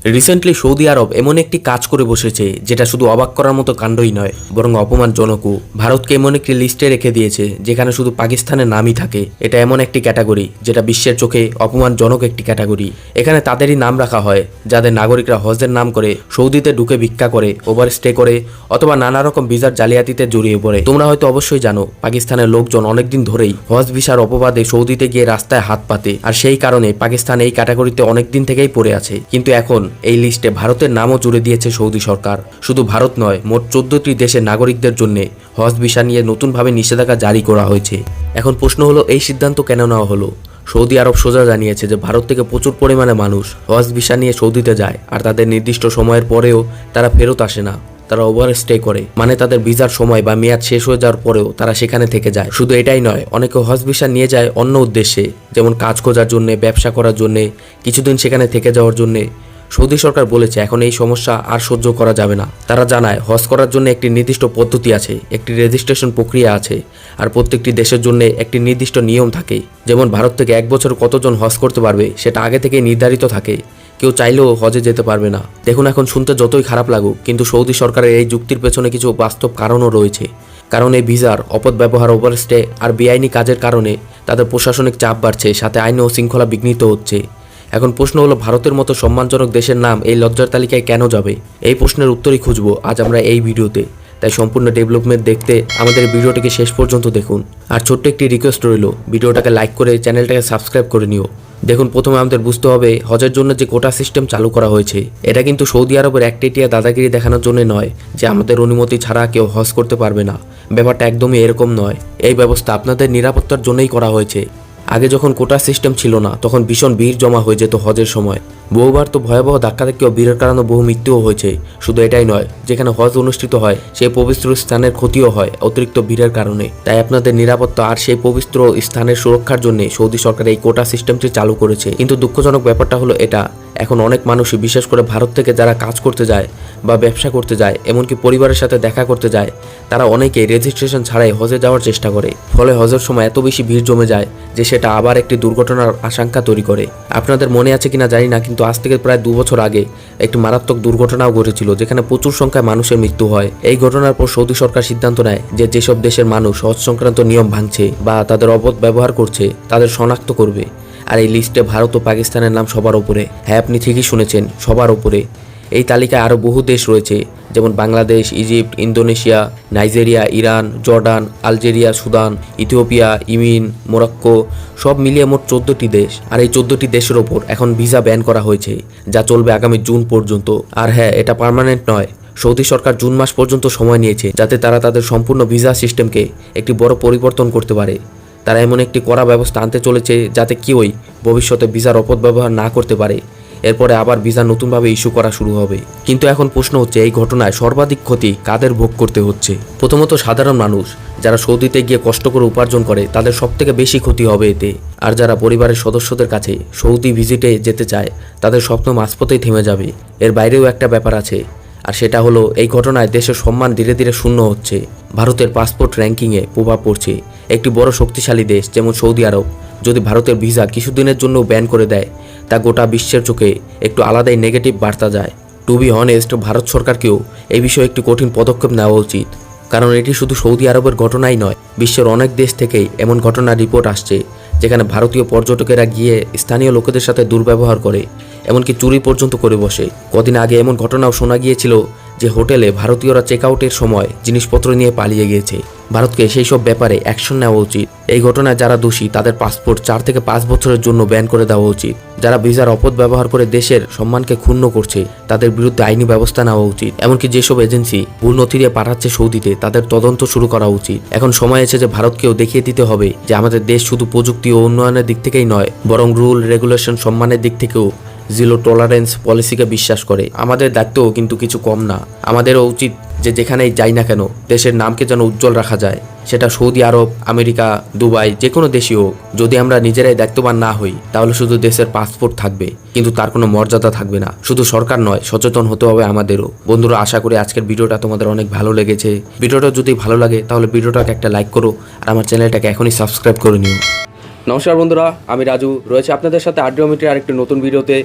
Recently Saudi আরব এমন একটি কাজ করে বসেছে যেটা শুধু অবাক করার মতো কাণ্ডই নয় বরং অপমানজনকও। ভারতকে এমন একটি লিস্টে রেখে দিয়েছে যেখানে শুধু পাকিস্তানের নামই থাকে। এটা এমন একটি ক্যাটাগরি যেটা বিশ্বের চোখে অপমানজনক একটি ক্যাটাগরি। এখানে তাদেরই নাম রাখা হয় যাদের নাগরিকরা হজের নাম করে সৌদিতে ঢুকে ভিক্ষা করে, ওভারস্টে করে অথবা নানা রকম ভিসার জালিয়াতিতে জড়িয়ে পড়ে। তোমরা হয়তো অবশ্যই জানো পাকিস্তানের লোকজন অনেকদিন ধরেই হজ ভিসার অপবাদে সৌদিতে গিয়ে রাস্তায় হাত পাতে, আর সেই কারণে পাকিস্তান এই ক্যাটাগরিতে অনেকদিন থেকেই পড়ে আছে। কিন্তু এখন এই লিস্টে ভারতের নামও জুড়ে দিয়েছে সৌদি সরকার। শুধু ভারত নয়, মোট 14টি দেশের নাগরিকদের জন্য হজ ভিসা নিয়ে নতুনভাবে নিষেধাজ্ঞা জারি করা হয়েছে। এখন প্রশ্ন হলো, এই সিদ্ধান্ত কেন নেওয়া হলো? সৌদি আরব সোজা জানিয়েছে যে ভারত থেকে প্রচুর পরিমাণে মানুষ হজ ভিসা নিয়ে সৌদিতে যায়, আর তাদের নির্দিষ্ট সময়ের পরেও তারা ফেরত আসে না। তারা ওভারস্টে করে, মানে তাদের ভিসার সময় বা মেয়াদ শেষ হয়ে যাওয়ার পরেও তারা সেখানে থেকে যায়। শুধু এটাই নয়, অনেকে হজ ভিসা নিয়ে যায় অন্য উদ্দেশ্যে, যেমন কাজ খোঁজার জন্য, ব্যবসা করার জন্য, কিছুদিন সেখানে থেকে যাওয়ার জন্য। সৌদি সরকার বলেছে এখন এই সমস্যা আর সহ্য করা যাবে না। তারা জানায় হজ করার জন্য একটি নির্দিষ্ট পদ্ধতি আছে, একটি রেজিস্ট্রেশন প্রক্রিয়া আছে, আর প্রত্যেকটি দেশের জন্য একটি নির্দিষ্ট নিয়ম থাকে। যেমন ভারত থেকে এক বছর কতজন হজ করতে পারবে সেটা আগে থেকেই নির্ধারিত থাকে। কেউ চাইলেও হজে যেতে পারবে না। দেখুন, এখন শুনতে যতই খারাপ লাগুক, কিন্তু সৌদি সরকারের এই যুক্তির পেছনে কিছু বাস্তব কারণও রয়েছে। কারণ এই ভিসার অপব্যবহার, ওভারস্টে আর বেআইনি কাজের কারণে তাদের প্রশাসনিক চাপ বাড়ছে, সাথে আইন ও শৃঙ্খলা বিঘ্নিত হচ্ছে। এখন প্রশ্ন হলো, ভারতের মতো সম্মানজনক দেশের নাম এই লজ্জার তালিকায় কেন যাবে? এই প্রশ্নের উত্তরই খুঁজবো আজ আমরা এই ভিডিওতে। তাই সম্পূর্ণ ডেভেলপমেন্ট দেখতে আমাদের ভিডিওটিকে শেষ পর্যন্ত দেখুন। আর ছোট্ট একটি রিকোয়েস্ট রইল, ভিডিওটাকে লাইক করে চ্যানেলটাকে সাবস্ক্রাইব করে নিও। দেখুন, প্রথমে আমাদের বুঝতে হবে হজের জন্য যে কোটা সিস্টেম চালু করা হয়েছে এটা কিন্তু সৌদি আরবের একটেটিয়া দাদাগিরি দেখানোর জন্য নয় যে আমাদের অনুমতি ছাড়া কেউ হজ করতে পারবে না। ব্যাপারটা একদমই এরকম নয়। এই ব্যবস্থা আপনাদের নিরাপত্তার জন্যই করা হয়েছে। আগে যখন কোটা সিস্টেম ছিল না তখন ভীষণ ভিড় জমা হয়ে যেত হজের সময়। বহুবার তো ভয়াবহ ধাক্কাধাক্কি ও ভিড়ের কারণে বহু মৃত্যুও হয়েছে। শুধু এটাই নয়, যেখানে হজ অনুষ্ঠিত হয় সেই পবিত্র স্থানের ক্ষতিও হয় অতিরিক্ত ভিড়ের কারণে। তাই আপনাদের নিরাপত্তা আর সেই পবিত্র স্থানের সুরক্ষার জন্য সৌদি সরকার এই কোটা সিস্টেমটি চালু করেছে। কিন্তু দুঃখজনক ব্যাপারটা হলো এটা, এখন অনেক মানুষই, বিশেষ করে ভারত থেকে যারা কাজ করতে যায় বা ব্যবসা করতে যায়, এমনকি পরিবারের সাথে দেখা করতে যায়, তারা অনেকেই রেজিস্ট্রেশন ছাড়াই হজে যাওয়ার চেষ্টা করে। ফলে হজের সময় এত বেশি ভিড় জমে যায় যে সেটা আবার একটি দুর্ঘটনার আশঙ্কা তৈরি করে। আপনাদের মনে আছে কিনা জানি না, কিন্তু আজ থেকে প্রায় 2 বছর আগে একটি মারাত্মক দুর্ঘটনাও ঘটেছিল যেখানে প্রচুর সংখ্যায় মানুষের মৃত্যু হয়। এই ঘটনার পর সৌদি সরকার সিদ্ধান্ত নেয় যে যেসব দেশের মানুষ হজ সংক্রান্ত নিয়ম ভাঙছে বা তাদের অপব্যবহার করছে তাদের শনাক্ত করবে। আর এই লিস্টে ভারত ও পাকিস্তানের নাম সবার উপরে। হ্যাঁ, আপনি ঠিকই শুনেছেন, সবার উপরে। এই তালিকায় আরও বহু দেশ রয়েছে, যেমন Bangladesh, Egypt, Indonesia, Nigeria, Iran, Jordan, Algeria, Sudan, Ethiopia, Yemen, Morocco, সব মিলিয়ে মোট 14টি দেশ। আর এই 14টি দেশের ওপর এখন ভিসা ব্যান করা হয়েছে, যা চলবে আগামী জুন পর্যন্ত। আর হ্যাঁ, এটা পার্মানেন্ট নয়। সৌদি সরকার জুন মাস পর্যন্ত সময় নিয়েছে যাতে তারা তাদের সম্পূর্ণ ভিসা সিস্টেমকে একটি বড় পরিবর্তন করতে পারে। তারা এমন একটি কড়া ব্যবস্থা আনতে চলেছে যাতে কেউই ভবিষ্যতে ভিসার অপব্যবহার না করতে পারে। এরপরে আবার ভিসা নতুনভাবে ইস্যু করা শুরু হবে। কিন্তু এখন প্রশ্ন হচ্ছে, এই ঘটনায় সর্বাধিক ক্ষতি কাদের ভোগ করতে হচ্ছে? প্রথমত সাধারণ মানুষ যারা সৌদিতে গিয়ে কষ্ট করে উপার্জন করে, তাদের সবথেকে বেশি ক্ষতি হবে এতে। আর যারা পরিবারের সদস্যদের কাছে সৌদি ভিজিটে যেতে চায় তাদের স্বপ্ন মাঝপথেই থেমে যাবে। এর বাইরেও একটা ব্যাপার আছে, আর সেটা হলো এই ঘটনায় দেশের সম্মান ধীরে ধীরে শূন্য হচ্ছে। ভারতের পাসপোর্ট র্যাঙ্কিংয়ে প্রভাব পড়ছে। একটি বড় শক্তিশালী দেশ যেমন সৌদি আরব যদি ভারতের ভিসা কিছুদিনের জন্য ব্যান করে দেয়, তা গোটা বিশ্বের চোখে একটু আলাদাই নেগেটিভ বার্তা যায়। টু বি অনেস্ট, ভারত সরকারকেও এই বিষয়ে একটি কঠিন পদক্ষেপ নেওয়া উচিত। কারণ এটি শুধু সৌদি আরবের ঘটনাই নয়, বিশ্বের অনেক দেশ থেকেই এমন ঘটনার রিপোর্ট আসছে যেখানে ভারতীয় পর্যটকেরা গিয়ে স্থানীয় লোকেদের সাথে দুর্ব্যবহার করে, এমনকি চুরি পর্যন্ত করে বসে। কদিন আগে এমন ঘটনাও শোনা গিয়েছিল যে হোটেলে ভারতীয়রা চেক আউটের সময় জিনিসপত্র নিয়ে পালিয়ে গিয়েছে। ভারতকে সেই সব ব্যাপারে অ্যাকশন নেওয়া উচিত। এই ঘটনায় যারা দোষী তাদের পাসপোর্ট 4 থেকে 5 বছরের জন্য ব্যান করে দেওয়া উচিত। যারা ভিসার অপব্যবহার করে দেশের সম্মানকে ক্ষুণ্ণ করছে তাদের বিরুদ্ধে আইনি ব্যবস্থা নেওয়া উচিত। এমনকি যেসব এজেন্সি ভুল নথি দিয়ে পাঠাচ্ছে সৌদিতে, তাদের তদন্ত শুরু করা উচিত। এখন সময় এসেছে যে ভারতকেও দেখিয়ে দিতে হবে যে আমাদের দেশ শুধু প্রযুক্তি ও উন্নয়নের দিক থেকেই নয়, বরং রুল রেগুলেশন সম্মানের দিক থেকেও জিরো টলারেন্স পলিসিকে বিশ্বাস করে। আমাদের দায়িত্বও কিন্তু কিছু কম না। আমাদেরও উচিত যে যেখানেই যাই না কেন দেশের নামকে যেন উজ্জ্বল রাখা যায়, সেটা সৌদি আরব, আমেরিকা, দুবাই, যে কোনো দেশই হোক। যদি আমরা নিজেরাই দায়িত্ববান না হই তাহলে শুধু দেশের পাসপোর্ট থাকবে কিন্তু তার কোনো মর্যাদা থাকবে না। শুধু সরকার নয়, সচেতন হতে হবে আমাদেরও। বন্ধুরা, আশা করি আজকের ভিডিওটা তোমাদের অনেক ভালো লেগেছে। ভিডিওটা যদি ভালো লাগে তাহলে ভিডিওটাকে একটা লাইক করো আর আমার চ্যানেলটাকে এখনই সাবস্ক্রাইব করে নিও। নমস্কার বন্ধুরা, আমি রাজু রয়েছে আপনাদের সাথে আড্রিওমেট্রি আরেকটি নতুন ভিডিওতে।